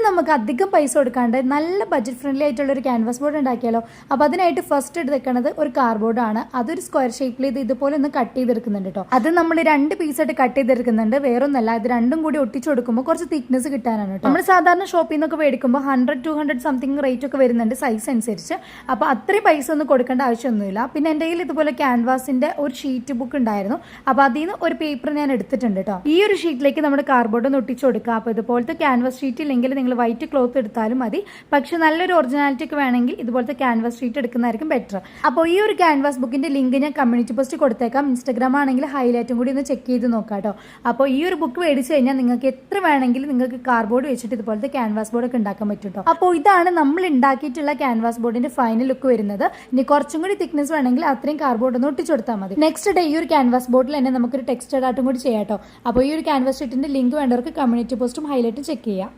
നമുക്ക് അധികം പൈസ കൊടുക്കാണ്ട് നല്ല ബഡ്ജറ്റ് ഫ്രണ്ട്ലി ആയിട്ടുള്ള ഒരു ക്യാൻവാസ് ബോർഡ് ഉണ്ടാക്കിയാലോ. അപ്പോൾ അതിനായിട്ട് ഫസ്റ്റ് എടുക്കുന്നത് ഒരു കാർഡ്ബോർഡ് ആണ്. അതൊരു സ്ക്വയർ ഷേപ്പിൽ ഇതുപോലെ ഒന്ന് കട്ട് ചെയ്തെടുക്കുന്നുണ്ട് കേട്ടോ. അത് നമ്മൾ 2 പീസായിട്ട് കട്ട് ചെയ്തെടുക്കുന്നുണ്ട്. വേറൊന്നല്ല, ഇത് രണ്ടും കൂടി ഒട്ടിച്ചു കൊടുക്കുമ്പോൾ കുറച്ച് തിക്നെസ് കിട്ടാനാണ് കേട്ടോ. നമ്മൾ സാധാരണ ഷോപ്പിൽ നിന്നൊക്കെ മേടിക്കുമ്പോൾ 100-200 സംതിങ് റേറ്റ് ഒക്കെ വരുന്നുണ്ട് സൈസ് അനുസരിച്ച്. അപ്പോൾ അത്രയും പൈസ ഒന്നും കൊടുക്കേണ്ട ആവശ്യമൊന്നുമില്ല. പിന്നെ എൻ്റെ കയ്യിൽ ഇതുപോലെ ക്യാൻവാസിന്റെ ഒരു ഷീറ്റ് ബുക്ക് ഉണ്ടായിരുന്നു. അപ്പോൾ അതിൽ നിന്ന് ഒരു പേപ്പർ ഞാൻ എടുത്തിട്ടുണ്ട് കേട്ടോ. ഈ ഒരു ഷീറ്റിലേക്ക് നമ്മുടെ കാർഡ്ബോർഡ് ഒന്ന് ഒട്ടിച്ചു കൊടുക്കുക. അപ്പോൾ ഇതുപോലത്തെ ക്യാൻവാസ് ഷീറ്റ് ഇല്ലെങ്കിൽ നിങ്ങൾ വൈറ്റ് ക്ലോത്ത് എടുത്താലും മതി. പക്ഷെ നല്ലൊരു ഒറിജിനാലിറ്റി ഒക്കെ വേണമെങ്കിൽ ഇതുപോലത്തെ ക്യാൻവാസ് ഷീറ്റ് എടുക്കുന്നതായിരിക്കും ബെറ്റർ. അപ്പോൾ ഈ ഒരു ക്യാൻവാസ് ബുക്കിന്റെ ലിങ്ക് ഞാൻ കമ്മ്യൂണിറ്റി പോസ്റ്റ് കൊടുത്തേക്കാം. ഇൻസ്റ്റാഗ്രാം ആണെങ്കിൽ ഹൈലൈറ്റും കൂടി ഒന്ന് ചെക്ക് ചെയ്ത് നോക്കാം കേട്ടോ. അപ്പോൾ ഈ ഒരു ബുക്ക് മേടിച്ച് കഴിഞ്ഞാൽ നിങ്ങൾക്ക് എത്ര വേണമെങ്കിലും നിങ്ങൾക്ക് കാർഡ്ബോർഡ് വെച്ചിട്ട് ഇതുപോലത്തെ ക്യാൻവാസ് ബോർഡ് ഒക്കെ ഉണ്ടാക്കാൻ പറ്റും കേട്ടോ. അപ്പോൾ ഇതാണ് നമ്മൾ ഉണ്ടാക്കിയിട്ടുള്ള ക്യാൻവാസ് ബോർഡിന്റെ ഫൈനൽ ലുക്ക് വരുന്നത്. ഇനി കുറച്ചും കൂടി തിക്നെസ് വേണമെങ്കിൽ അത്രയും കാർഡ്ബോർഡ് ഒന്ന് ഒട്ടിച്ചു കൊടുത്താൽ മതി. നെക്സ്റ്റ് ഡേ ഈ ഒരു ക്യാൻവാസ് ബോർഡിൽ തന്നെ നമുക്കൊരു ടെക്സ്റ്റഡ് ആർട്ടും കൂടി ചെയ്യാം കേട്ടോ. അപ്പോൾ ഈ ഒരു ക്യാൻവാസ് ഷീറ്റിന്റെ ലിങ്ക് വേണ്ടവർക്ക് കമ്മ്യൂണിറ്റി പോസ്റ്റും ഹൈലൈറ്റും ചെക്ക് ചെയ്യാം.